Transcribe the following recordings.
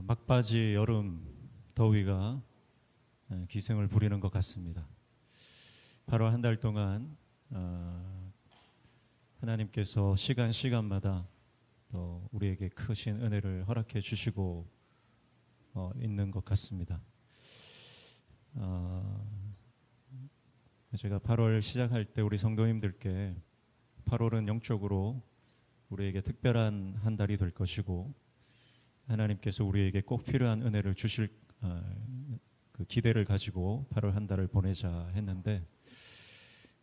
막바지 여름 더위가 기승을 부리는 것 같습니다. 8월 한 달 동안 하나님께서 시간마다 또 우리에게 크신 은혜를 허락해 주시고 있는 것 같습니다. 제가 8월 시작할 때 우리 성도님들께 8월은 영적으로 우리에게 특별한 한 달이 될 것이고 하나님께서 우리에게 꼭 필요한 은혜를 주실 그 기대를 가지고 8월 한 달을 보내자 했는데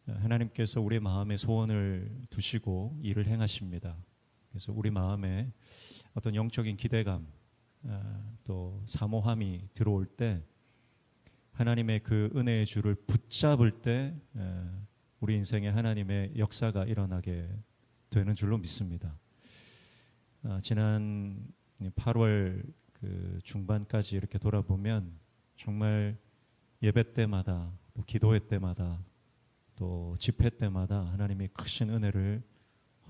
하나님께서 우리 마음에 소원을 두시고 일을 행하십니다. 그래서 우리 마음에 어떤 영적인 기대감 또 사모함이 들어올 때 하나님의 그 은혜의 줄을 붙잡을 때 우리 인생에 하나님의 역사가 일어나게 되는 줄로 믿습니다. 지난 8월 그 중반까지 이렇게 돌아보면 정말 예배 때마다 또 기도회 때마다 또 집회 때마다 하나님이 크신 은혜를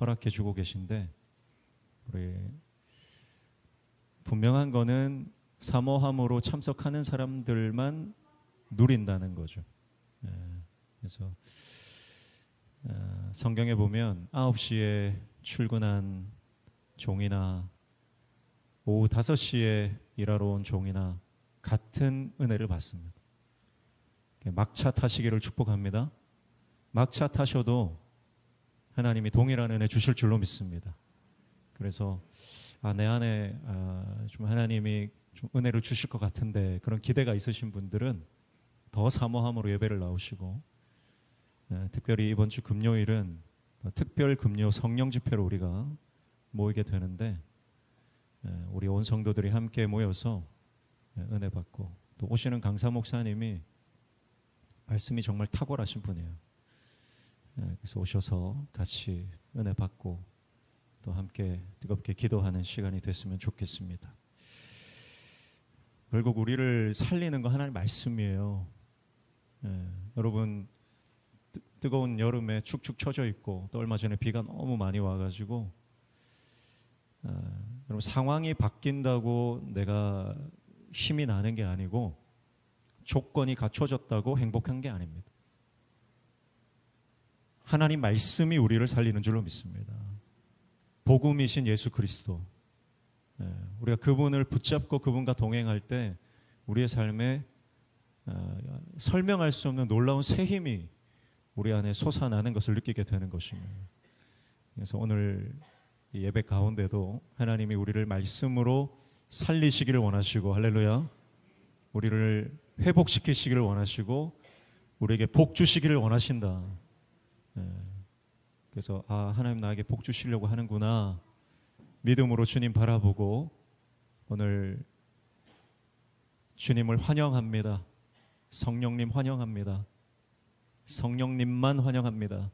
허락해 주고 계신데 우리 분명한 거는 사모함으로 참석하는 사람들만 누린다는 거죠. 그래서 성경에 보면 9시에 출근한 종이나 오후 5시에 일하러 온 종이나 같은 은혜를 받습니다. 막차 타시기를 축복합니다. 막차 타셔도 하나님이 동일한 은혜 주실 줄로 믿습니다. 그래서 내 안에 좀 하나님이 좀 은혜를 주실 것 같은데 그런 기대가 있으신 분들은 더 사모함으로 예배를 나오시고 특별히 이번 주 금요일은 특별 금요 성령 집회로 우리가 모이게 되는데 우리 온 성도들이 함께 모여서 은혜 받고 또 오시는 강사 목사님이 말씀이 정말 탁월하신 분이에요. 그래서 오셔서 같이 은혜 받고 또 함께 뜨겁게 기도하는 시간이 됐으면 좋겠습니다. 결국 우리를 살리는 거 하나님 말씀이에요. 여러분 뜨거운 여름에 축축 처져 있고 또 얼마 전에 비가 너무 많이 와가지고 여러분 상황이 바뀐다고 내가 힘이 나는 게 아니고 조건이 갖춰졌다고 행복한 게 아닙니다. 하나님 말씀이 우리를 살리는 줄로 믿습니다. 복음이신 예수 그리스도 우리가 그분을 붙잡고 그분과 동행할 때 우리의 삶에 설명할 수 없는 놀라운 새 힘이 우리 안에 솟아나는 것을 느끼게 되는 것입니다. 그래서 오늘 예배 가운데도 하나님이 우리를 말씀으로 살리시기를 원하시고 할렐루야 우리를 회복시키시기를 원하시고 우리에게 복 주시기를 원하신다. 그래서 하나님 나에게 복 주시려고 하는구나 믿음으로 주님 바라보고 오늘 주님을 환영합니다. 성령님 환영합니다. 성령님만 환영합니다.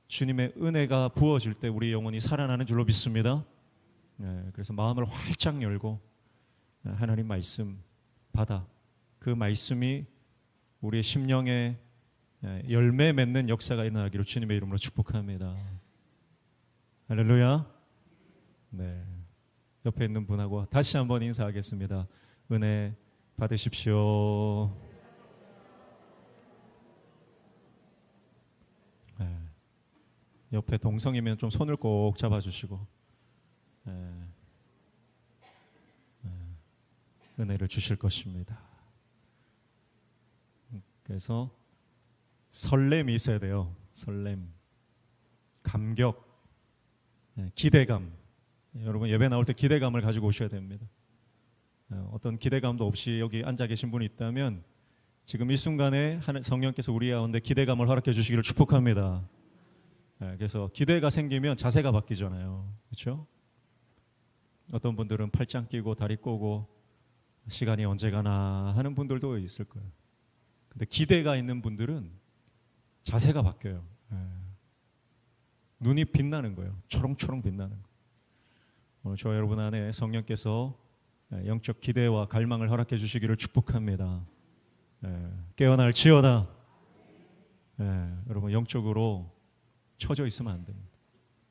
주님의 은혜가 부어질 때 우리 영혼이 살아나는 줄로 믿습니다. 그래서 마음을 활짝 열고 하나님 말씀 받아 그 말씀이 우리의 심령에 열매 맺는 역사가 일어나기를 주님의 이름으로 축복합니다. 할렐루야. 네, 옆에 있는 분하고 다시 한번 인사하겠습니다. 은혜 받으십시오. 옆에 동성이면 좀 손을 꼭 잡아주시고 은혜를 주실 것입니다. 그래서 설렘이 있어야 돼요. 설렘, 감격, 기대감. 여러분 예배 나올 때 기대감을 가지고 오셔야 됩니다. 어떤 기대감도 없이 여기 앉아 계신 분이 있다면 지금 이 순간에 성령께서 우리 가운데 기대감을 허락해 주시기를 축복합니다. 그래서 기대가 생기면 자세가 바뀌잖아요. 그렇죠? 어떤 분들은 팔짱 끼고 다리 꼬고 시간이 언제 가나 하는 분들도 있을 거예요. 근데 기대가 있는 분들은 자세가 바뀌어요. 눈이 빛나는 거예요. 초롱초롱 빛나는 거예요. 오늘 저와 여러분 안에 성령께서 영적 기대와 갈망을 허락해 주시기를 축복합니다. 깨어날지어다. 여러분 영적으로 처져 있으면 안 됩니다.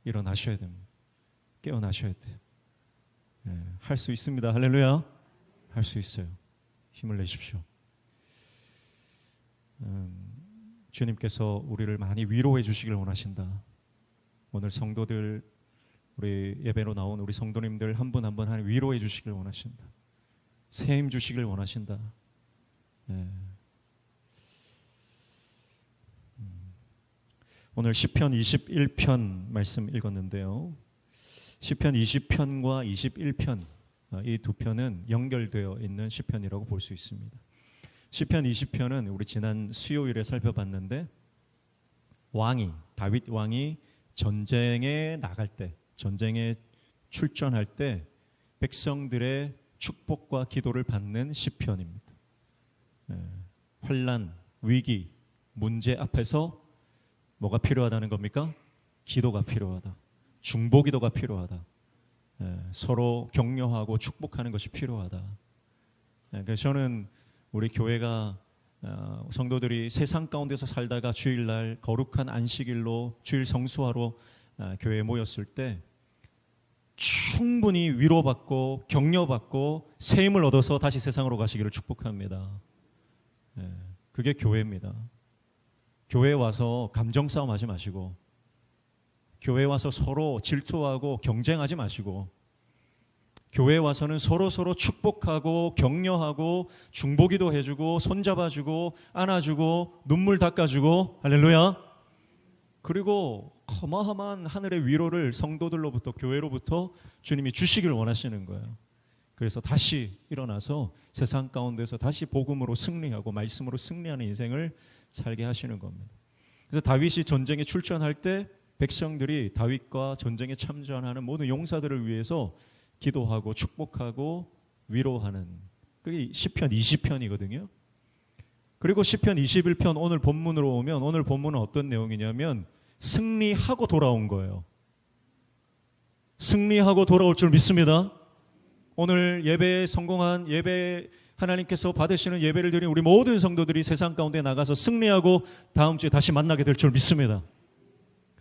일어나셔야 됩니다. 깨어나셔야 돼요. 할 수 있습니다. 할렐루야. 할 수 있어요. 힘을 내십시오. 주님께서 우리를 많이 위로해 주시길 원하신다. 오늘 성도들, 우리 예배로 나온 우리 성도님들 한 분 한 분 위로해 주시길 원하신다. 새 힘 주시길 원하신다. 오늘 시편 21편 말씀 읽었는데요. 시편 20편과 21편 이 두 편은 연결되어 있는 시편이라고 볼 수 있습니다. 시편 20편은 우리 지난 수요일에 살펴봤는데 다윗 왕이 전쟁에 나갈 때, 전쟁에 출전할 때 백성들의 축복과 기도를 받는 시편입니다. 환난, 위기, 문제 앞에서 뭐가 필요하다는 겁니까? 기도가 필요하다. 중보기도가 필요하다. 서로 격려하고 축복하는 것이 필요하다. 그래서 저는 우리 교회가 성도들이 세상 가운데서 살다가 주일날 거룩한 안식일로 주일 성수하러 교회에 모였을 때 충분히 위로받고 격려받고 새 힘을 얻어서 다시 세상으로 가시기를 축복합니다. 그게 교회입니다. 교회에 와서 감정 싸움하지 마시고, 교회에 와서 서로 질투하고 경쟁하지 마시고, 교회에 와서는 서로 축복하고 격려하고 중보기도 해주고 손잡아주고 안아주고 눈물 닦아주고, 할렐루야. 그리고 어마어마한 하늘의 위로를 성도들로부터, 교회로부터 주님이 주시길 원하시는 거예요. 그래서 다시 일어나서 세상 가운데서 다시 복음으로 승리하고 말씀으로 승리하는 인생을 살게 하시는 겁니다. 그래서 다윗이 전쟁에 출전할 때 백성들이 다윗과 전쟁에 참전하는 모든 용사들을 위해서 기도하고 축복하고 위로하는, 그게 시편 20편이거든요. 그리고 시편 21편 오늘 본문으로 오면, 오늘 본문은 어떤 내용이냐면 승리하고 돌아온 거예요. 승리하고 돌아올 줄 믿습니다. 오늘 예배에 성공한, 예배 하나님께서 받으시는 예배를 드린 우리 모든 성도들이 세상 가운데 나가서 승리하고 다음 주에 다시 만나게 될 줄 믿습니다.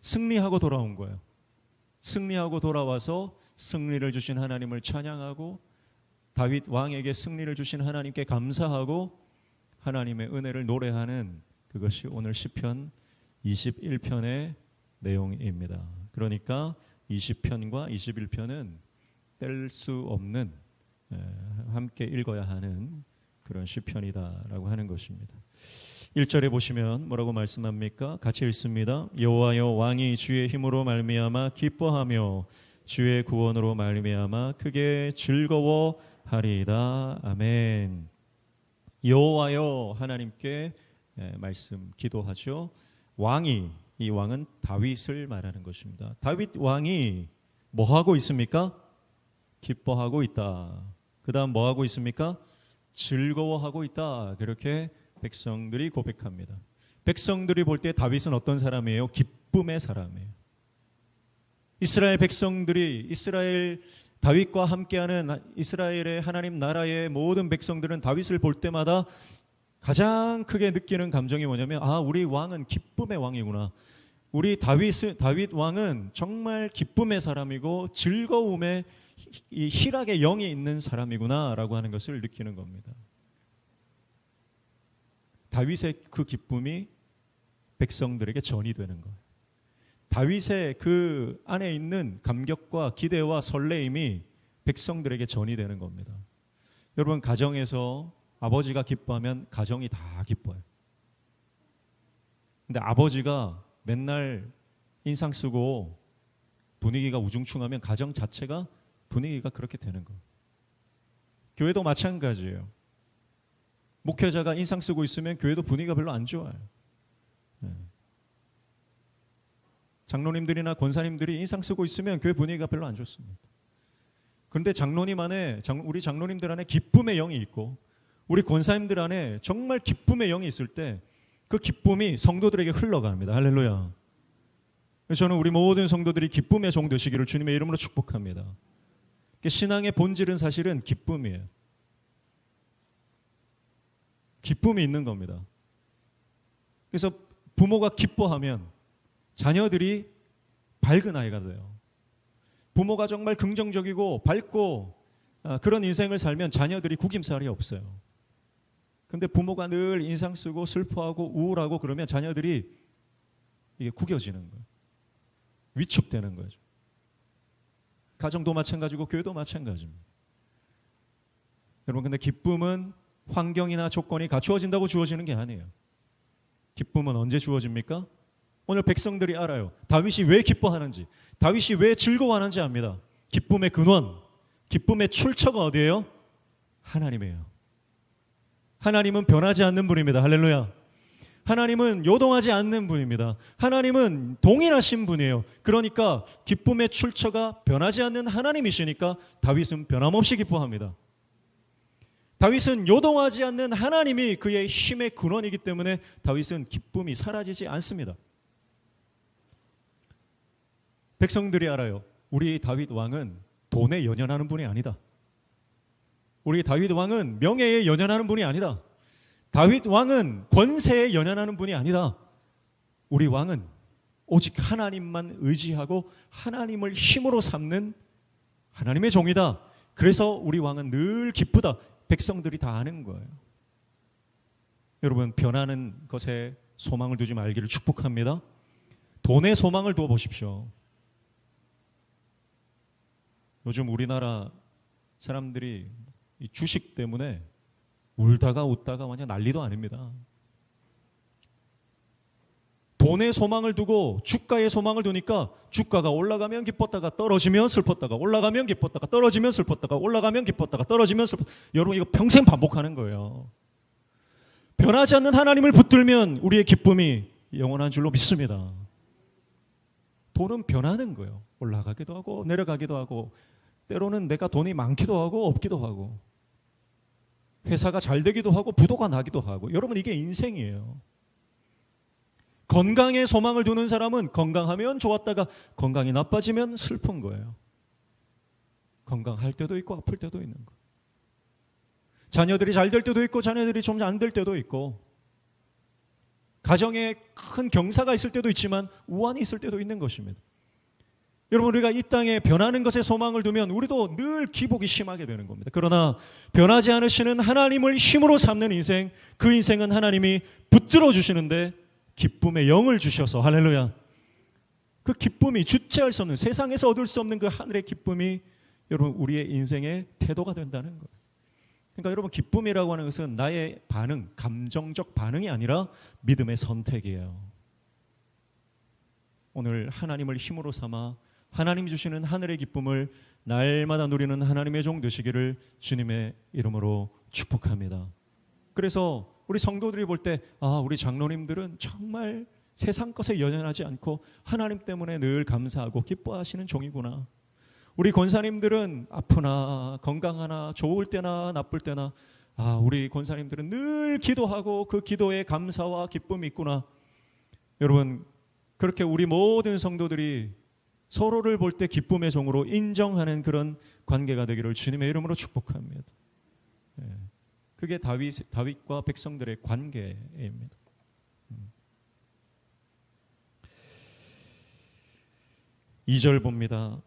승리하고 돌아온 거예요. 승리하고 돌아와서 승리를 주신 하나님을 찬양하고 다윗 왕에게 승리를 주신 하나님께 감사하고 하나님의 은혜를 노래하는, 그것이 오늘 시편 21편의 내용입니다. 그러니까 20편과 21편은 뗄 수 없는, 함께 읽어야 하는 그런 시편이다라고 하는 것입니다. 1절에 보시면 뭐라고 말씀합니까? 같이 읽습니다. 여호와여, 왕이 주의 힘으로 말미암아 기뻐하며 주의 구원으로 말미암아 크게 즐거워하리이다. 아멘. 여호와여, 하나님께 말씀 기도하죠. 이 왕은 다윗을 말하는 것입니다. 다윗 왕이 뭐 하고 있습니까? 기뻐하고 있다. 그 다음 뭐 하고 있습니까? 즐거워하고 있다. 그렇게 백성들이 고백합니다. 백성들이 볼 때 다윗은 어떤 사람이에요? 기쁨의 사람이에요. 이스라엘 백성들이, 이스라엘 다윗과 함께하는 이스라엘의 하나님 나라의 모든 백성들은 다윗을 볼 때마다 가장 크게 느끼는 감정이 뭐냐면, 우리 왕은 기쁨의 왕이구나. 우리 다윗 왕은 정말 기쁨의 사람이고 즐거움의, 이 희락의 영이 있는 사람이구나라고 하는 것을 느끼는 겁니다. 다윗의 그 기쁨이 백성들에게 전이 되는 거예요. 다윗의 그 안에 있는 감격과 기대와 설레임이 백성들에게 전이 되는 겁니다. 여러분, 가정에서 아버지가 기뻐하면 가정이 다 기뻐요. 근데 아버지가 맨날 인상 쓰고 분위기가 우중충하면 가정 자체가 분위기가 그렇게 되는 거예요. 교회도 마찬가지예요. 목회자가 인상 쓰고 있으면 교회도 분위기가 별로 안 좋아요. 장로님들이나 권사님들이 인상 쓰고 있으면 교회 분위기가 별로 안 좋습니다. 그런데 우리 장로님들 안에 기쁨의 영이 있고 우리 권사님들 안에 정말 기쁨의 영이 있을 때 그 기쁨이 성도들에게 흘러갑니다. 할렐루야. 저는 우리 모든 성도들이 기쁨의 종 되시기를 주님의 이름으로 축복합니다. 신앙의 본질은 사실은 기쁨이에요. 기쁨이 있는 겁니다. 그래서 부모가 기뻐하면 자녀들이 밝은 아이가 돼요. 부모가 정말 긍정적이고 밝고 그런 인생을 살면 자녀들이 구김살이 없어요. 근데 부모가 늘 인상 쓰고 슬퍼하고 우울하고 그러면 자녀들이 이게 구겨지는 거예요. 위축되는 거죠. 가정도 마찬가지고 교회도 마찬가지입니다. 여러분, 근데 기쁨은 환경이나 조건이 갖추어진다고 주어지는 게 아니에요. 기쁨은 언제 주어집니까? 오늘 백성들이 알아요. 다윗이 왜 기뻐하는지, 다윗이 왜 즐거워하는지 압니다. 기쁨의 근원, 기쁨의 출처가 어디예요? 하나님이에요. 하나님은 변하지 않는 분입니다. 할렐루야. 하나님은 요동하지 않는 분입니다. 하나님은 동일하신 분이에요. 그러니까 기쁨의 출처가 변하지 않는 하나님이시니까 다윗은 변함없이 기뻐합니다. 다윗은 요동하지 않는 하나님이 그의 힘의 근원이기 때문에 다윗은 기쁨이 사라지지 않습니다. 백성들이 알아요. 우리 다윗 왕은 돈에 연연하는 분이 아니다. 우리 다윗 왕은 명예에 연연하는 분이 아니다. 다윗 왕은 권세에 연연하는 분이 아니다. 우리 왕은 오직 하나님만 의지하고 하나님을 힘으로 삼는 하나님의 종이다. 그래서 우리 왕은 늘 기쁘다. 백성들이 다 아는 거예요. 여러분, 변하는 것에 소망을 두지 말기를 축복합니다. 돈에 소망을 두어 보십시오. 요즘 우리나라 사람들이 이 주식 때문에 울다가 웃다가 완전 난리도 아닙니다. 돈에 소망을 두고 주가에 소망을 두니까 주가가 올라가면 기뻤다가 떨어지면 슬펐다가 올라가면 기뻤다가 떨어지면 슬펐다가 올라가면 기뻤다가 떨어지면 슬펐다가. 여러분, 이거 평생 반복하는 거예요. 변하지 않는 하나님을 붙들면 우리의 기쁨이 영원한 줄로 믿습니다. 돈은 변하는 거예요. 올라가기도 하고 내려가기도 하고 때로는 내가 돈이 많기도 하고 없기도 하고 회사가 잘 되기도 하고 부도가 나기도 하고. 여러분, 이게 인생이에요. 건강에 소망을 두는 사람은 건강하면 좋았다가 건강이 나빠지면 슬픈 거예요. 건강할 때도 있고 아플 때도 있는 거예요. 자녀들이 잘 될 때도 있고 자녀들이 좀 안 될 때도 있고 가정에 큰 경사가 있을 때도 있지만 우환이 있을 때도 있는 것입니다. 여러분, 우리가 이 땅에 변하는 것에 소망을 두면 우리도 늘 기복이 심하게 되는 겁니다. 그러나 변하지 않으시는 하나님을 힘으로 삼는 인생, 그 인생은 하나님이 붙들어 주시는데 기쁨의 영을 주셔서, 할렐루야, 그 기쁨이 주체할 수 없는, 세상에서 얻을 수 없는 그 하늘의 기쁨이 여러분 우리의 인생의 태도가 된다는 거예요. 그러니까 여러분, 기쁨이라고 하는 것은 나의 반응, 감정적 반응이 아니라 믿음의 선택이에요. 오늘 하나님을 힘으로 삼아 하나님 주시는 하늘의 기쁨을 날마다 누리는 하나님의 종 되시기를 주님의 이름으로 축복합니다. 그래서 우리 성도들이 볼 때 우리 장로님들은 정말 세상 것에 연연하지 않고 하나님 때문에 늘 감사하고 기뻐하시는 종이구나. 우리 권사님들은 아프나 건강하나 좋을 때나 나쁠 때나 우리 권사님들은 늘 기도하고 그 기도에 감사와 기쁨이 있구나. 여러분, 그렇게 우리 모든 성도들이 서로를 볼 때 기쁨의 종으로 인정하는 그런 관계가 되기를 주님의 이름으로 축복합니다. 그게 다윗과 백성들의 관계입니다. 2절 봅니다.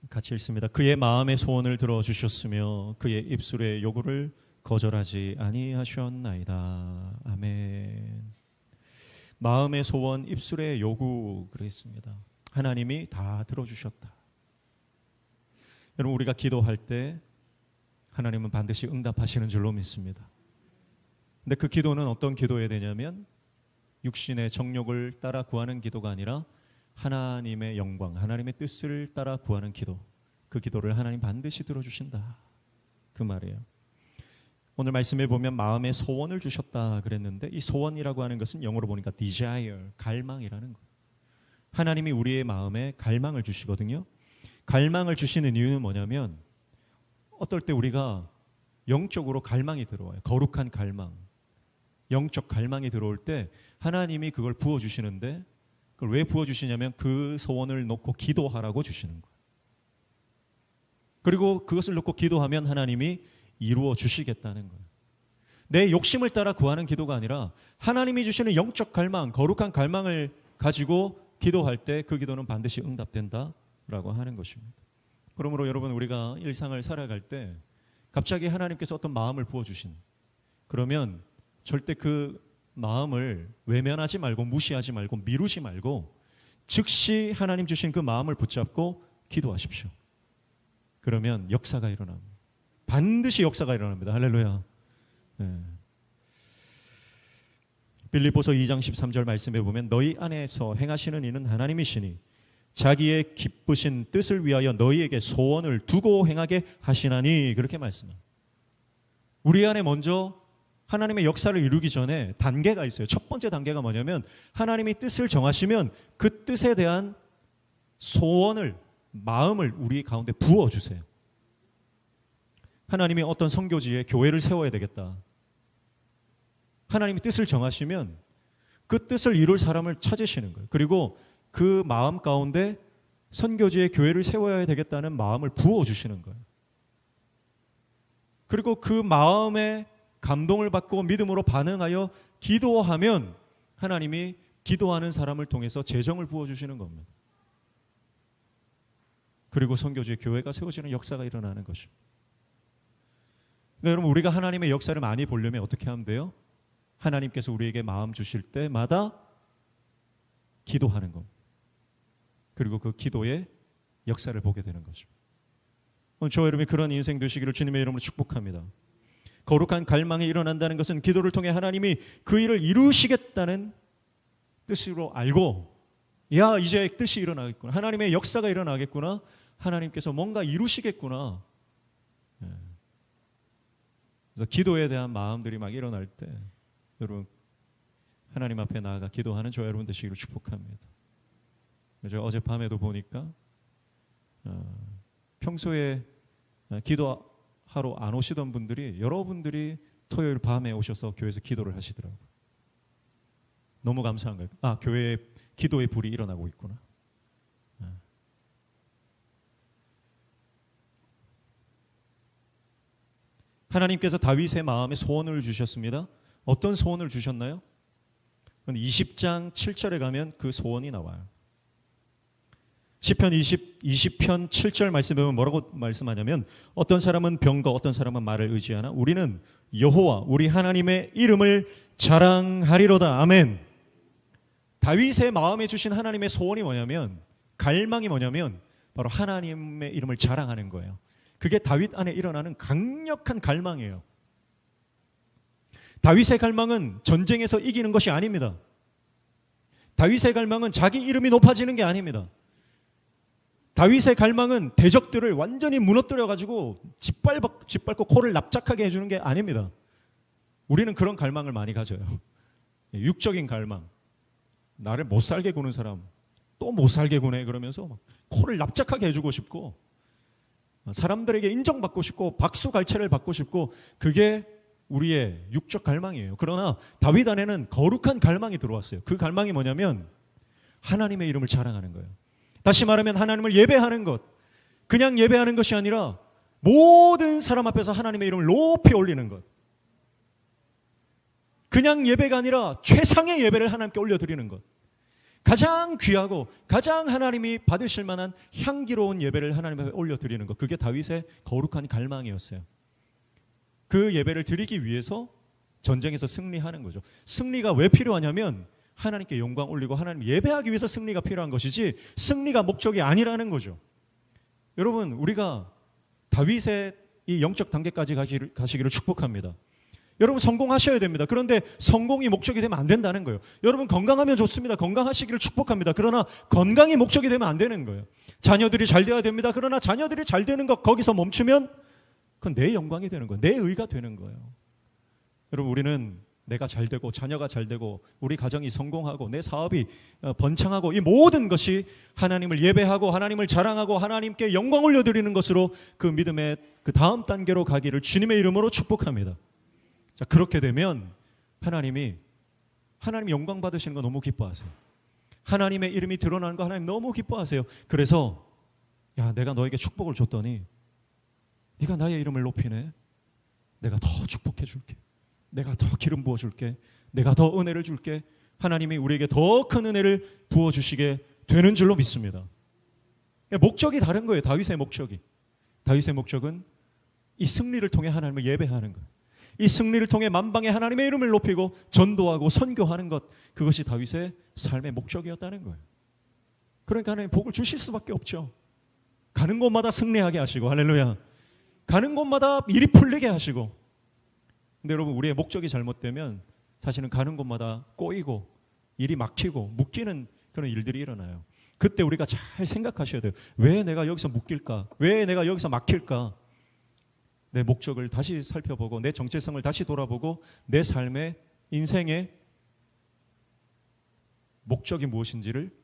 같이 읽습니다. 그의 마음의 소원을 들어주셨으며 그의 입술의 요구를 거절하지 아니하셨나이다. 아멘. 마음의 소원, 입술의 요구 그랬습니다. 하나님이 다 들어주셨다. 여러분, 우리가 기도할 때 하나님은 반드시 응답하시는 줄로 믿습니다. 근데 그 기도는 어떤 기도해야 되냐면 육신의 정욕을 따라 구하는 기도가 아니라 하나님의 영광, 하나님의 뜻을 따라 구하는 기도. 그 기도를 하나님 반드시 들어주신다. 그 말이에요. 오늘 말씀에 보면 마음의 소원을 주셨다 그랬는데 이 소원이라고 하는 것은 영어로 보니까 desire, 갈망이라는 거예요. 하나님이 우리의 마음에 갈망을 주시거든요. 갈망을 주시는 이유는 뭐냐면 어떨 때 우리가 영적으로 갈망이 들어와요. 거룩한 갈망, 영적 갈망이 들어올 때 하나님이 그걸 부어주시는데 그걸 왜 부어주시냐면 그 소원을 놓고 기도하라고 주시는 거예요. 그리고 그것을 놓고 기도하면 하나님이 이루어 주시겠다는 거예요. 내 욕심을 따라 구하는 기도가 아니라 하나님이 주시는 영적 갈망, 거룩한 갈망을 가지고 기도할 때 그 기도는 반드시 응답된다. 라고 하는 것입니다. 그러므로 여러분, 우리가 일상을 살아갈 때 갑자기 하나님께서 어떤 마음을 부어주신, 그러면 절대 그 마음을 외면하지 말고 무시하지 말고 미루지 말고 즉시 하나님 주신 그 마음을 붙잡고 기도하십시오. 그러면 역사가 일어납니다. 반드시 역사가 일어납니다. 할렐루야. 네. 빌립보서 2장 13절 말씀에 보면 너희 안에서 행하시는 이는 하나님이시니 자기의 기쁘신 뜻을 위하여 너희에게 소원을 두고 행하게 하시나니, 그렇게 말씀합니다. 우리 안에 먼저 하나님의 역사를 이루기 전에 단계가 있어요. 첫 번째 단계가 뭐냐면 하나님이 뜻을 정하시면 그 뜻에 대한 소원을, 마음을 우리 가운데 부어주세요. 하나님이 어떤 선교지에 교회를 세워야 되겠다. 하나님이 뜻을 정하시면 그 뜻을 이룰 사람을 찾으시는 거예요. 그리고 그 마음 가운데 선교지에 교회를 세워야 되겠다는 마음을 부어주시는 거예요. 그리고 그 마음에 감동을 받고 믿음으로 반응하여 기도하면 하나님이 기도하는 사람을 통해서 재정을 부어주시는 겁니다. 그리고 선교지에 교회가 세워지는 역사가 일어나는 것입니다. 그러니까 여러분, 우리가 하나님의 역사를 많이 보려면 어떻게 하면 돼요? 하나님께서 우리에게 마음 주실 때마다 기도하는 겁니다. 그리고 그 기도의 역사를 보게 되는 것입니다. 저와 여러분이 그런 인생 되시기를 주님의 이름으로 축복합니다. 거룩한 갈망이 일어난다는 것은 기도를 통해 하나님이 그 일을 이루시겠다는 뜻으로 알고, 야, 이제 뜻이 일어나겠구나, 하나님의 역사가 일어나겠구나, 하나님께서 뭔가 이루시겠구나. 그래서 기도에 대한 마음들이 막 일어날 때 여러분, 하나님 앞에 나아가 기도하는 저와 여러분 되시기를 축복합니다. 그래서 어젯밤에도 보니까 평소에 기도하러 안 오시던 분들이, 여러분들이 토요일 밤에 오셔서 교회에서 기도를 하시더라고요. 너무 감사한 거예요. 아, 교회에 기도의 불이 일어나고 있구나. 하나님께서 다윗의 마음에 소원을 주셨습니다. 어떤 소원을 주셨나요? 20장 7절에 가면 그 소원이 나와요. 시편 20편 7절 말씀에 보면 뭐라고 말씀하냐면 어떤 사람은 병거, 어떤 사람은 말을 의지하나 우리는 여호와 우리 하나님의 이름을 자랑하리로다. 아멘. 다윗의 마음에 주신 하나님의 소원이 뭐냐면, 갈망이 뭐냐면 바로 하나님의 이름을 자랑하는 거예요. 그게 다윗 안에 일어나는 강력한 갈망이에요. 다윗의 갈망은 전쟁에서 이기는 것이 아닙니다. 다윗의 갈망은 자기 이름이 높아지는 게 아닙니다. 다윗의 갈망은 대적들을 완전히 무너뜨려가지고 짓밟고 코를 납작하게 해주는 게 아닙니다. 우리는 그런 갈망을 많이 가져요. 육적인 갈망. 나를 못 살게 구는 사람 또 못 살게 구네 그러면서 막 코를 납작하게 해주고 싶고, 사람들에게 인정받고 싶고 박수갈채를 받고 싶고, 그게 우리의 육적 갈망이에요. 그러나 다윗 안에는 거룩한 갈망이 들어왔어요. 그 갈망이 뭐냐면 하나님의 이름을 자랑하는 거예요. 다시 말하면 하나님을 예배하는 것, 그냥 예배하는 것이 아니라 모든 사람 앞에서 하나님의 이름을 높이 올리는 것. 그냥 예배가 아니라 최상의 예배를 하나님께 올려드리는 것. 가장 귀하고 가장 하나님이 받으실 만한 향기로운 예배를 하나님 앞에 올려드리는 것. 그게 다윗의 거룩한 갈망이었어요. 그 예배를 드리기 위해서 전쟁에서 승리하는 거죠. 승리가 왜 필요하냐면 하나님께 영광 올리고 하나님 예배하기 위해서 승리가 필요한 것이지 승리가 목적이 아니라는 거죠. 여러분, 우리가 다윗의 이 영적 단계까지 가시기를 축복합니다. 여러분, 성공하셔야 됩니다. 그런데 성공이 목적이 되면 안 된다는 거예요. 여러분, 건강하면 좋습니다. 건강하시기를 축복합니다. 그러나 건강이 목적이 되면 안 되는 거예요. 자녀들이 잘 되어야 됩니다. 그러나 자녀들이 잘 되는 것 거기서 멈추면 그건 내 영광이 되는 거예요. 내 의가 되는 거예요. 여러분, 우리는 내가 잘 되고 자녀가 잘 되고 우리 가정이 성공하고 내 사업이 번창하고 이 모든 것이 하나님을 예배하고 하나님을 자랑하고 하나님께 영광 올려드리는 것으로 그 믿음의 그 다음 단계로 가기를 주님의 이름으로 축복합니다. 자, 그렇게 되면 하나님 영광 받으시는 거 너무 기뻐하세요. 하나님의 이름이 드러나는 거 하나님 너무 기뻐하세요. 그래서 야, 내가 너에게 축복을 줬더니 네가 나의 이름을 높이네. 내가 더 축복해 줄게. 내가 더 기름 부어 줄게. 내가 더 은혜를 줄게. 하나님이 우리에게 더 큰 은혜를 부어 주시게 되는 줄로 믿습니다. 목적이 다른 거예요. 다윗의 목적은 이 승리를 통해 하나님을 예배하는 것, 이 승리를 통해 만방의 하나님의 이름을 높이고 전도하고 선교하는 것, 그것이 다윗의 삶의 목적이었다는 거예요. 그러니까 하나님 복을 주실 수밖에 없죠. 가는 곳마다 승리하게 하시고, 할렐루야. 가는 곳마다 일이 풀리게 하시고. 근데 여러분, 우리의 목적이 잘못되면 사실은 가는 곳마다 꼬이고 일이 막히고 묶이는 그런 일들이 일어나요. 그때 우리가 잘 생각하셔야 돼요. 왜 내가 여기서 묶일까? 왜 내가 여기서 막힐까? 내 목적을 다시 살펴보고 내 정체성을 다시 돌아보고 내 삶의 인생의 목적이 무엇인지를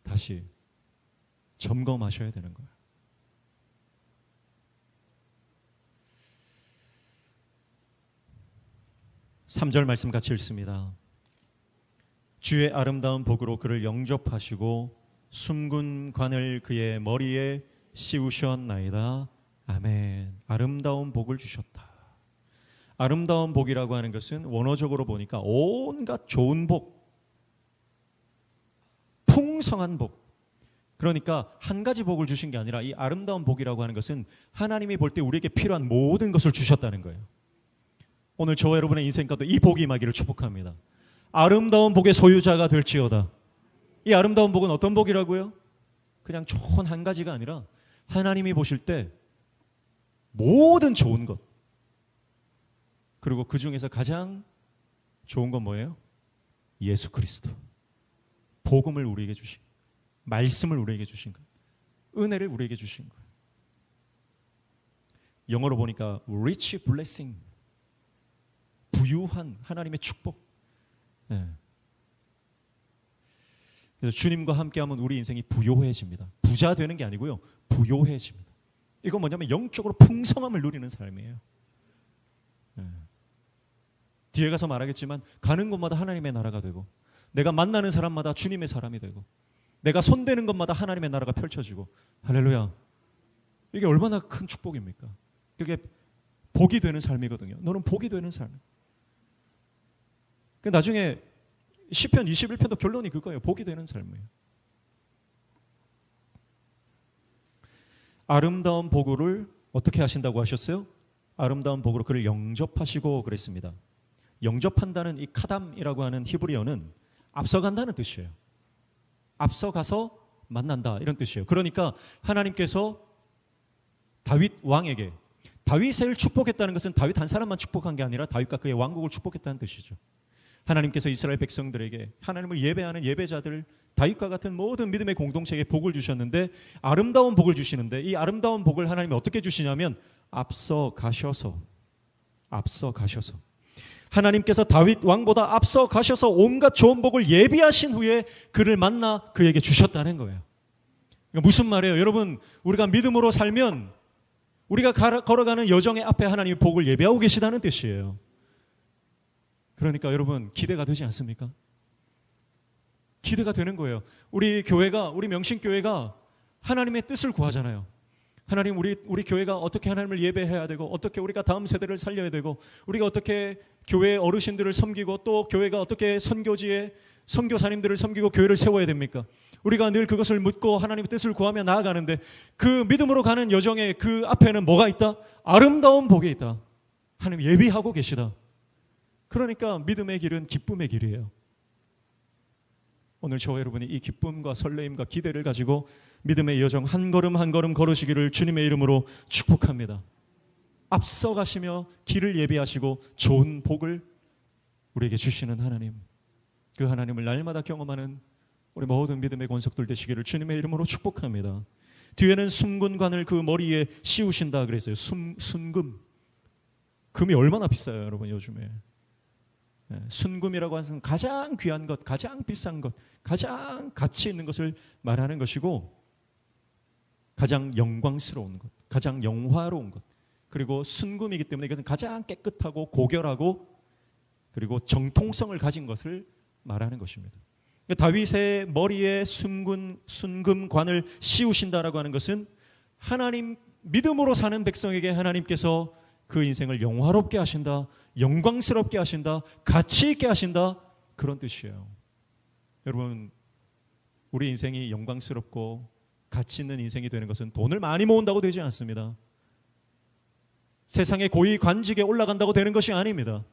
다시 점검하셔야 되는 거예요. (3절) 말씀 같이 읽습니다. 주의 아름다운 복으로 그를 영접하시고 숨군 관을 그의 머리에 씌우셨나이다. 아멘. 아름다운 복을 주셨다. 아름다운 복이라고 하는 것은 원어적으로 보니까 온갖 좋은 복, 풍성한 복. 그러니까 한 가지 복을 주신 게 아니라 이 아름다운 복이라고 하는 것은 하나님이 볼 때 우리에게 필요한 모든 것을 주셨다는 거예요. 오늘 저와 여러분의 인생 가운데 이 복이 임하기를 축복합니다. 아름다운 복의 소유자가 될지어다. 이 아름다운 복은 어떤 복이라고요? 그냥 좋은 한 가지가 아니라 하나님이 보실 때 모든 좋은 것, 그리고 그 중에서 가장 좋은 건 뭐예요? 예수 그리스도. 복음을 우리에게 주신, 말씀을 우리에게 주신 것, 은혜를 우리에게 주신 것. 영어로 보니까 rich blessing, 부유한 하나님의 축복. 네. 그래서 주님과 함께하면 우리 인생이 부요해집니다. 부자 되는 게 아니고요, 부요해집니다. 이건 뭐냐면 영적으로 풍성함을 누리는 삶이에요. 네. 뒤에 가서 말하겠지만 가는 곳마다 하나님의 나라가 되고, 내가 만나는 사람마다 주님의 사람이 되고, 내가 손대는 것마다 하나님의 나라가 펼쳐지고. 할렐루야. 이게 얼마나 큰 축복입니까? 그게 복이 되는 삶이거든요. 너는 복이 되는 삶. 나중에 시편 21편도 결론이 그거예요. 복이 되는 삶이에요. 아름다운 복을 어떻게 하신다고 하셨어요? 아름다운 복으로 그를 영접하시고 그랬습니다. 영접한다는 이 카담이라고 하는 히브리어는 앞서간다는 뜻이에요. 앞서가서 만난다, 이런 뜻이에요. 그러니까 하나님께서 다윗 왕에게, 다윗을 축복했다는 것은 다윗 한 사람만 축복한 게 아니라 다윗과 그의 왕국을 축복했다는 뜻이죠. 하나님께서 이스라엘 백성들에게, 하나님을 예배하는 예배자들, 다윗과 같은 모든 믿음의 공동체에게 복을 주셨는데, 아름다운 복을 주시는데, 이 아름다운 복을 하나님이 어떻게 주시냐면 앞서 가셔서 하나님께서 다윗 왕보다 앞서 가셔서 온갖 좋은 복을 예비하신 후에 그를 만나 그에게 주셨다는 거예요. 그러니까 무슨 말이에요? 여러분, 우리가 믿음으로 살면 우리가 걸어가는 여정의 앞에 하나님이 복을 예비하고 계시다는 뜻이에요. 그러니까 여러분, 기대가 되지 않습니까? 기대가 되는 거예요. 우리 교회가, 우리 명신교회가 하나님의 뜻을 구하잖아요. 하나님, 우리 교회가 어떻게 하나님을 예배해야 되고, 어떻게 우리가 다음 세대를 살려야 되고, 우리가 어떻게 교회 어르신들을 섬기고, 또 교회가 어떻게 선교지에 선교사님들을 섬기고 교회를 세워야 됩니까? 우리가 늘 그것을 묻고 하나님의 뜻을 구하며 나아가는데, 그 믿음으로 가는 여정에 그 앞에는 뭐가 있다? 아름다운 복이 있다. 하나님 예비하고 계시다. 그러니까 믿음의 길은 기쁨의 길이에요. 오늘 저와 여러분이 이 기쁨과 설레임과 기대를 가지고 믿음의 여정 한 걸음 한 걸음 걸으시기를 주님의 이름으로 축복합니다. 앞서가시며 길을 예비하시고 좋은 복을 우리에게 주시는 하나님, 그 하나님을 날마다 경험하는 우리 모든 믿음의 권속들 되시기를 주님의 이름으로 축복합니다. 뒤에는 숨군관을 그 머리에 씌우신다 그랬어요. 순금. 금이 얼마나 비싸요, 여러분, 요즘에. 순금이라고 하는 것은 가장 귀한 것, 가장 비싼 것, 가장 가치 있는 것을 말하는 것이고, 가장 영광스러운 것, 가장 영화로운 것, 그리고 순금이기 때문에 이것은 가장 깨끗하고 고결하고 그리고 정통성을 가진 것을 말하는 것입니다. 다윗의 머리에 순금관을 씌우신다라고 하는 것은 하나님 믿음으로 사는 백성에게 하나님께서 그 인생을 영화롭게 하신다, 영광스럽게 하신다, 가치 있게 하신다, 그런 뜻이에요. 여러분, 우리 인생이 영광스럽고 가치 있는 인생이 되는 것은 돈을 많이 모은다고 되지 않습니다. 세상의 고위 관직에 올라간다고 되는 것이 아닙니다.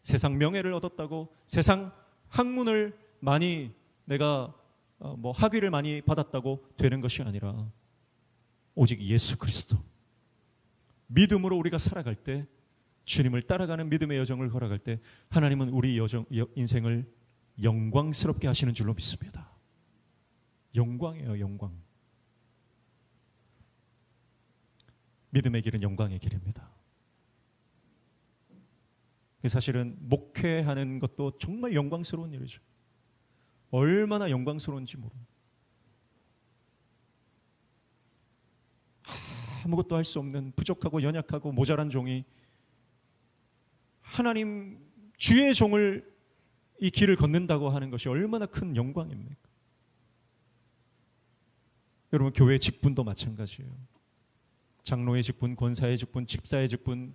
세상 명예를 얻었다고, 세상 학문을 많이 내가 학위를 많이 받았다고 되는 것이 아니라 오직 예수 그리스도 믿음으로 우리가 살아갈 때, 주님을 따라가는 믿음의 여정을 걸어갈 때 하나님은 우리 인생을 영광스럽게 하시는 줄로 믿습니다. 영광이에요, 영광. 믿음의 길은 영광의 길입니다. 사실은 목회하는 것도 정말 영광스러운 일이죠. 얼마나 영광스러운지 모릅니다. 아무것도 할 수 없는 부족하고 연약하고 모자란 종이 하나님 주의 종을 이 길을 걷는다고 하는 것이 얼마나 큰 영광입니까? 여러분, 교회 직분도 마찬가지예요. 장로의 직분, 권사의 직분, 집사의 직분,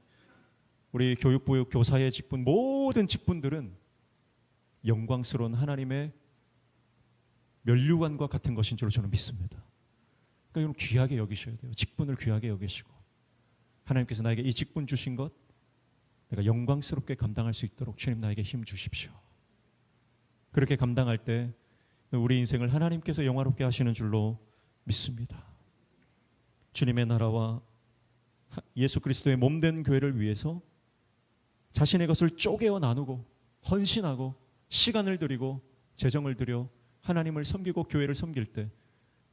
우리 교육부 교사의 직분, 모든 직분들은 영광스러운 하나님의 면류관과 같은 것인 줄로 저는 믿습니다. 그러니까 여러분, 귀하게 여기셔야 돼요. 직분을 귀하게 여기시고, 하나님께서 나에게 이 직분 주신 것 내가 영광스럽게 감당할 수 있도록 주님 나에게 힘 주십시오. 그렇게 감당할 때 우리 인생을 하나님께서 영화롭게 하시는 줄로 믿습니다. 주님의 나라와 예수 그리스도의 몸된 교회를 위해서 자신의 것을 쪼개어 나누고 헌신하고 시간을 들이고 재정을 들여 하나님을 섬기고 교회를 섬길 때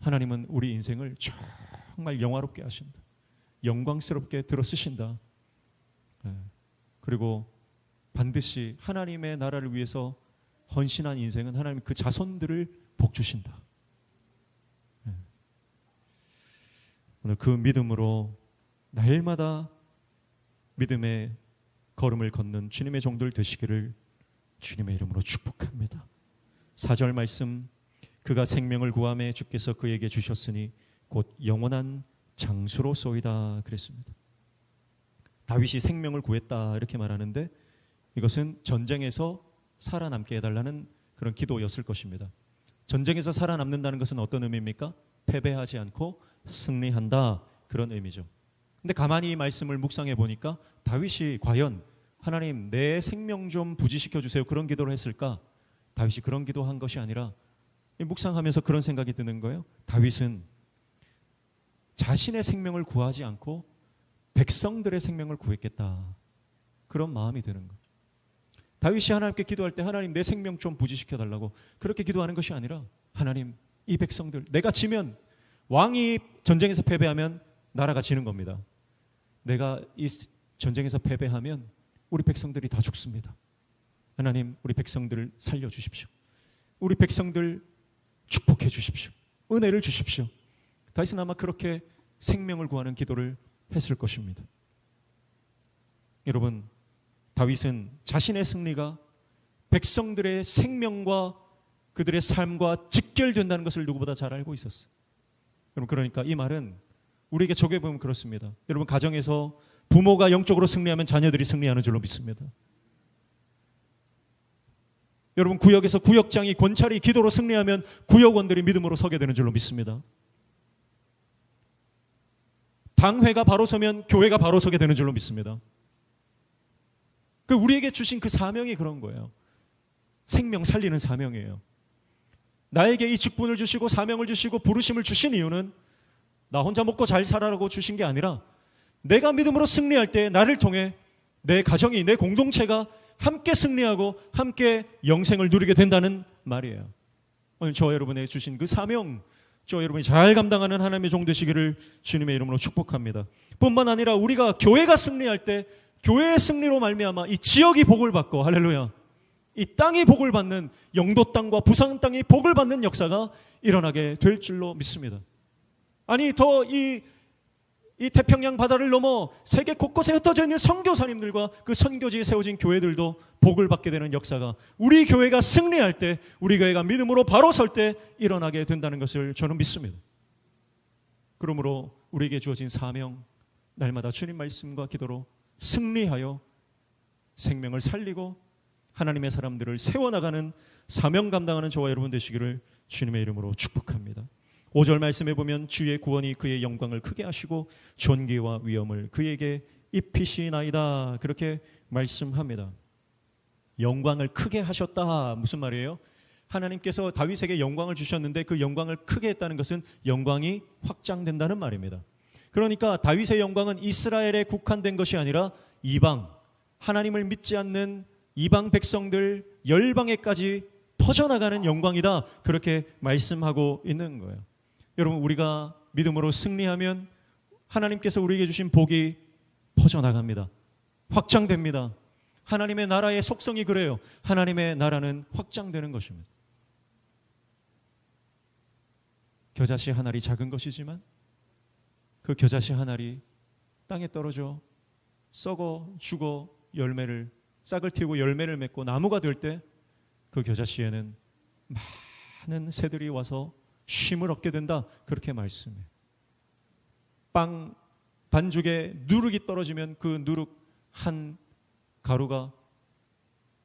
하나님은 우리 인생을 정말 영화롭게 하신다. 영광스럽게 들어 쓰신다. 그리고 반드시 하나님의 나라를 위해서 헌신한 인생은 하나님 그 자손들을 복 주신다. 오늘 그 믿음으로 날마다 믿음의 걸음을 걷는 주님의 종들 되시기를 주님의 이름으로 축복합니다. 4절 말씀, 그가 생명을 구하매 주께서 그에게 주셨으니 곧 영원한 장수로소이다 그랬습니다. 다윗이 생명을 구했다 이렇게 말하는데 이것은 전쟁에서 살아남게 해달라는 그런 기도였을 것입니다. 전쟁에서 살아남는다는 것은 어떤 의미입니까? 패배하지 않고 승리한다, 그런 의미죠. 근데 가만히 이 말씀을 묵상해 보니까 다윗이 과연 하나님 내 생명 좀 부지시켜 주세요 그런 기도를 했을까? 다윗이 그런 기도한 것이 아니라 묵상하면서 그런 생각이 드는 거예요. 다윗은 자신의 생명을 구하지 않고 백성들의 생명을 구했겠다, 그런 마음이 드는 거예요. 다윗이 하나님께 기도할 때 하나님 내 생명 좀 부지시켜 달라고 그렇게 기도하는 것이 아니라 하나님 이 백성들, 내가 지면, 왕이 전쟁에서 패배하면 나라가 지는 겁니다. 내가 이 전쟁에서 패배하면 우리 백성들이 다 죽습니다. 하나님 우리 백성들을 살려주십시오. 우리 백성들 축복해 주십시오. 은혜를 주십시오. 다윗은 아마 그렇게 생명을 구하는 기도를 했을 것입니다. 여러분, 다윗은 자신의 승리가 백성들의 생명과 그들의 삶과 직결된다는 것을 누구보다 잘 알고 있었어요. 여러분, 그러니까 이 말은 우리에게 적용해보면 그렇습니다. 여러분, 가정에서 부모가 영적으로 승리하면 자녀들이 승리하는 줄로 믿습니다. 여러분, 구역에서 구역장이, 권찰이 기도로 승리하면 구역원들이 믿음으로 서게 되는 줄로 믿습니다. 당회가 바로 서면 교회가 바로 서게 되는 줄로 믿습니다. 우리에게 주신 그 사명이 그런 거예요. 생명 살리는 사명이에요. 나에게 이 직분을 주시고 사명을 주시고 부르심을 주신 이유는 나 혼자 먹고 잘 살아라고 주신 게 아니라 내가 믿음으로 승리할 때 나를 통해 내 가정이, 내 공동체가 함께 승리하고 함께 영생을 누리게 된다는 말이에요. 오늘 저와 여러분에게 주신 그 사명, 저와 여러분이 잘 감당하는 하나님의 종 되시기를 주님의 이름으로 축복합니다. 뿐만 아니라 우리가 교회가 승리할 때 교회의 승리로 말미암아 이 지역이 복을 받고, 할렐루야, 이 땅이 복을 받는, 영도 땅과 부산 땅이 복을 받는 역사가 일어나게 될 줄로 믿습니다. 아니, 더 이 태평양 바다를 넘어 세계 곳곳에 흩어져 있는 선교사님들과 그 선교지에 세워진 교회들도 복을 받게 되는 역사가 우리 교회가 승리할 때, 우리 교회가 믿음으로 바로 설 때 일어나게 된다는 것을 저는 믿습니다. 그러므로 우리에게 주어진 사명, 날마다 주님 말씀과 기도로 승리하여 생명을 살리고 하나님의 사람들을 세워나가는 사명 감당하는 저와 여러분 되시기를 주님의 이름으로 축복합니다. 5절 말씀에 보면 주의 구원이 그의 영광을 크게 하시고 존귀와 위엄을 그에게 입히시나이다. 그렇게 말씀합니다. 영광을 크게 하셨다. 무슨 말이에요? 하나님께서 다윗에게 영광을 주셨는데 그 영광을 크게 했다는 것은 영광이 확장된다는 말입니다. 그러니까 다윗의 영광은 이스라엘에 국한된 것이 아니라 이방, 하나님을 믿지 않는 이방 백성들 열방에까지 퍼져나가는 영광이다. 그렇게 말씀하고 있는 거예요. 여러분, 우리가 믿음으로 승리하면 하나님께서 우리에게 주신 복이 퍼져나갑니다. 확장됩니다. 하나님의 나라의 속성이 그래요. 하나님의 나라는 확장되는 것입니다. 겨자씨 한 알이 작은 것이지만 그 겨자씨 한 알이 땅에 떨어져 썩어 죽어 열매를 싹을 틔우고 열매를 맺고 나무가 될 때 그 겨자씨에는 많은 새들이 와서 쉼을 얻게 된다. 그렇게 말씀해요. 빵 반죽에 누룩이 떨어지면 그 누룩 한 가루가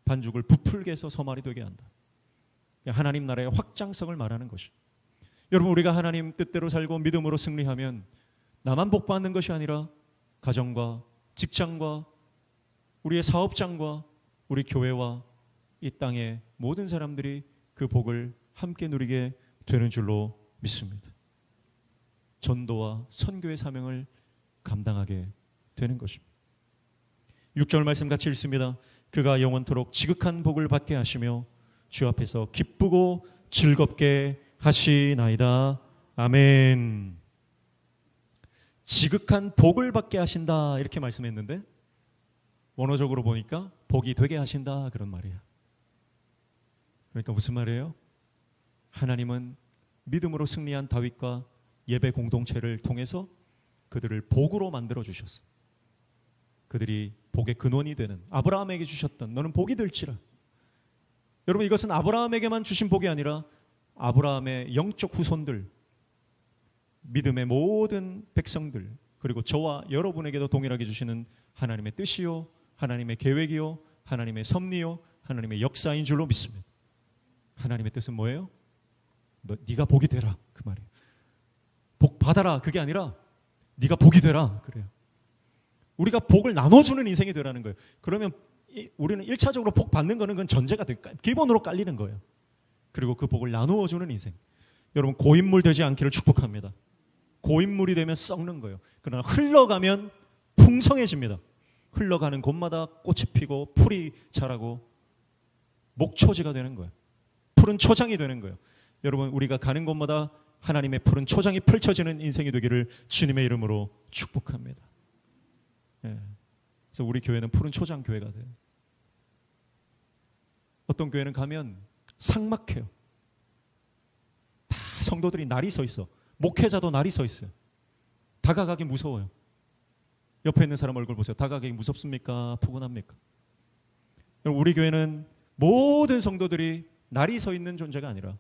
반죽을 부풀게 해서 서말이 되게 한다. 하나님 나라의 확장성을 말하는 것이죠. 여러분, 우리가 하나님 뜻대로 살고 믿음으로 승리하면 나만 복받는 것이 아니라 가정과 직장과 우리의 사업장과 우리 교회와 이 땅의 모든 사람들이 그 복을 함께 누리게 되는 줄로 믿습니다. 전도와 선교의 사명을 감당하게 되는 것입니다. 6절 말씀 같이 읽습니다. 그가 영원토록 지극한 복을 받게 하시며 주 앞에서 기쁘고 즐겁게 하시나이다. 아멘. 지극한 복을 받게 하신다 이렇게 말씀했는데 원어적으로 보니까 복이 되게 하신다 그런 말이에요. 그러니까 무슨 말이에요? 하나님은 믿음으로 승리한 다윗과 예배 공동체를 통해서 그들을 복으로 만들어 주셨어요. 그들이 복의 근원이 되는 아브라함에게 주셨던 너는 복이 될지라. 여러분, 이것은 아브라함에게만 주신 복이 아니라 아브라함의 영적 후손들, 믿음의 모든 백성들, 그리고 저와 여러분에게도 동일하게 주시는 하나님의 뜻이요, 하나님의 계획이요, 하나님의 섭리요, 하나님의 역사인 줄로 믿습니다. 하나님의 뜻은 뭐예요? 네가 복이 되라 그 말이에요. 복 받아라 그게 아니라 네가 복이 되라 그래요. 우리가 복을 나눠주는 인생이 되라는 거예요. 그러면 우리는 1차적으로 복 받는 거는 그건 전제가 기본으로 깔리는 거예요. 그리고 그 복을 나누어주는 인생. 여러분, 고인물 되지 않기를 축복합니다. 고인물이 되면 썩는 거예요. 그러나 흘러가면 풍성해집니다. 흘러가는 곳마다 꽃이 피고 풀이 자라고 목초지가 되는 거예요. 푸른 초장이 되는 거예요. 여러분, 우리가 가는 곳마다 하나님의 푸른 초장이 펼쳐지는 인생이 되기를 주님의 이름으로 축복합니다. 예. 그래서 우리 교회는 푸른 초장 교회가 돼요. 어떤 교회는 가면 삭막해요. 다 성도들이 날이 서 있어. 목회자도 날이 서 있어요. 다가가기 무서워요. 옆에 있는 사람 얼굴 보세요. 다가가기 무섭습니까? 푸근합니까? 우리 교회는 모든 성도들이 날이 서 있는 존재가 아니라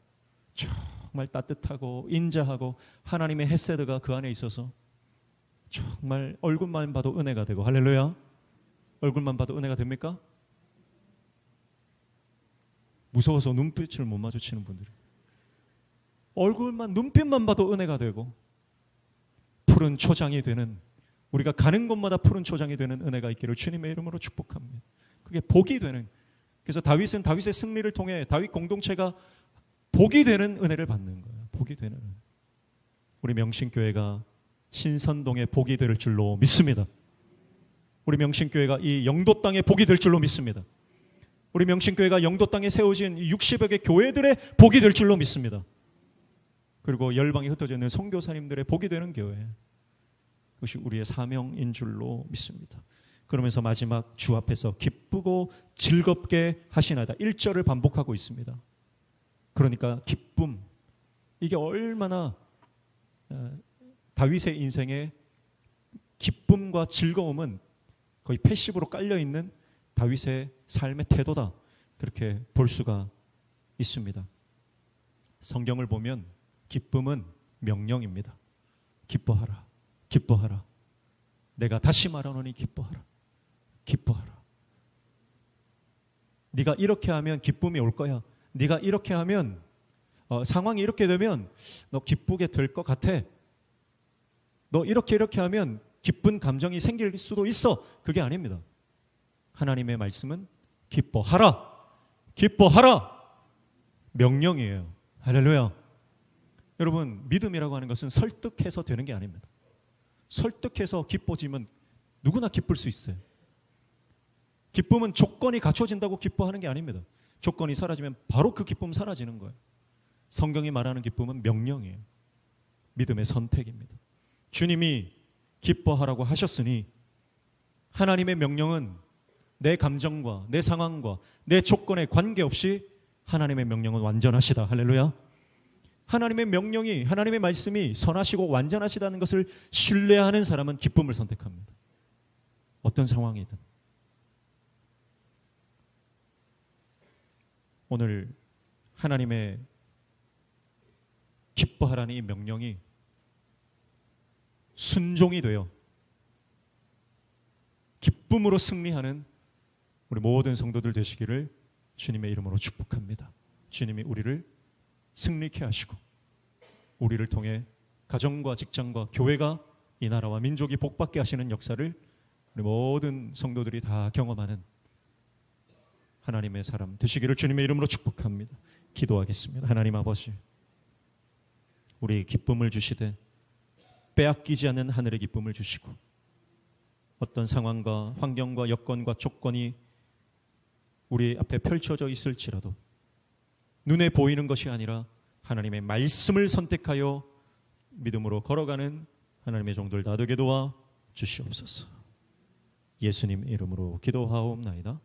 정말 따뜻하고 인자하고 하나님의 헤세드가 그 안에 있어서 정말 얼굴만 봐도 은혜가 되고, 할렐루야. 얼굴만 봐도 은혜가 됩니까? 무서워서 눈빛을 못 마주치는 분들이 얼굴만 눈빛만 봐도 은혜가 되고 푸른 초장이 되는, 우리가 가는 곳마다 푸른 초장이 되는 은혜가 있기를 주님의 이름으로 축복합니다. 그게 복이 되는, 그래서 다윗은 다윗의 승리를 통해 다윗 공동체가 복이 되는 은혜를 받는 거예요. 복이 되는 은혜. 우리 명신교회가 신선동의 복이 될 줄로 믿습니다. 우리 명신교회가 이 영도 땅의 복이 될 줄로 믿습니다. 우리 명신교회가 영도 땅에 세워진 60여 개 교회들의 복이 될 줄로 믿습니다. 그리고 열방에 흩어져 있는 선교사님들의 복이 되는 교회, 그것이 우리의 사명인 줄로 믿습니다. 그러면서 마지막 주 앞에서 기쁘고 즐겁게 하시나이다 1절을 반복하고 있습니다. 그러니까 기쁨, 이게 얼마나 다윗의 인생에 기쁨과 즐거움은 거의 패시브로 깔려있는 다윗의 삶의 태도다, 그렇게 볼 수가 있습니다. 성경을 보면 기쁨은 명령입니다. 기뻐하라, 기뻐하라. 내가 다시 말하노니 기뻐하라, 기뻐하라. 네가 이렇게 하면 기쁨이 올 거야. 네가 이렇게 하면 상황이 이렇게 되면 너 기쁘게 될 것 같아. 너 이렇게 하면 기쁜 감정이 생길 수도 있어. 그게 아닙니다. 하나님의 말씀은 기뻐하라. 기뻐하라. 명령이에요. 할렐루야. 여러분, 믿음이라고 하는 것은 설득해서 되는 게 아닙니다. 설득해서 기뻐지면 누구나 기쁠 수 있어요. 기쁨은 조건이 갖춰진다고 기뻐하는 게 아닙니다. 조건이 사라지면 바로 그 기쁨 사라지는 거예요. 성경이 말하는 기쁨은 명령이에요. 믿음의 선택입니다. 주님이 기뻐하라고 하셨으니 하나님의 명령은 내 감정과 내 상황과 내 조건에 관계없이 하나님의 명령은 완전하시다. 할렐루야. 하나님의 명령이, 하나님의 말씀이 선하시고 완전하시다는 것을 신뢰하는 사람은 기쁨을 선택합니다. 어떤 상황이든. 오늘 하나님의 기뻐하라는 이 명령이 순종이 되어 기쁨으로 승리하는 우리 모든 성도들 되시기를 주님의 이름으로 축복합니다. 주님이 우리를 승리케 하시고 우리를 통해 가정과 직장과 교회가 이 나라와 민족이 복받게 하시는 역사를 우리 모든 성도들이 다 경험하는 하나님의 사람 되시기를 주님의 이름으로 축복합니다. 기도하겠습니다. 하나님 아버지, 우리 기쁨을 주시되 빼앗기지 않는 하늘의 기쁨을 주시고 어떤 상황과 환경과 여건과 조건이 우리 앞에 펼쳐져 있을지라도 눈에 보이는 것이 아니라 하나님의 말씀을 선택하여 믿음으로 걸어가는 하나님의 종들 다 되게 도와 주시옵소서. 예수님 이름으로 기도하옵나이다.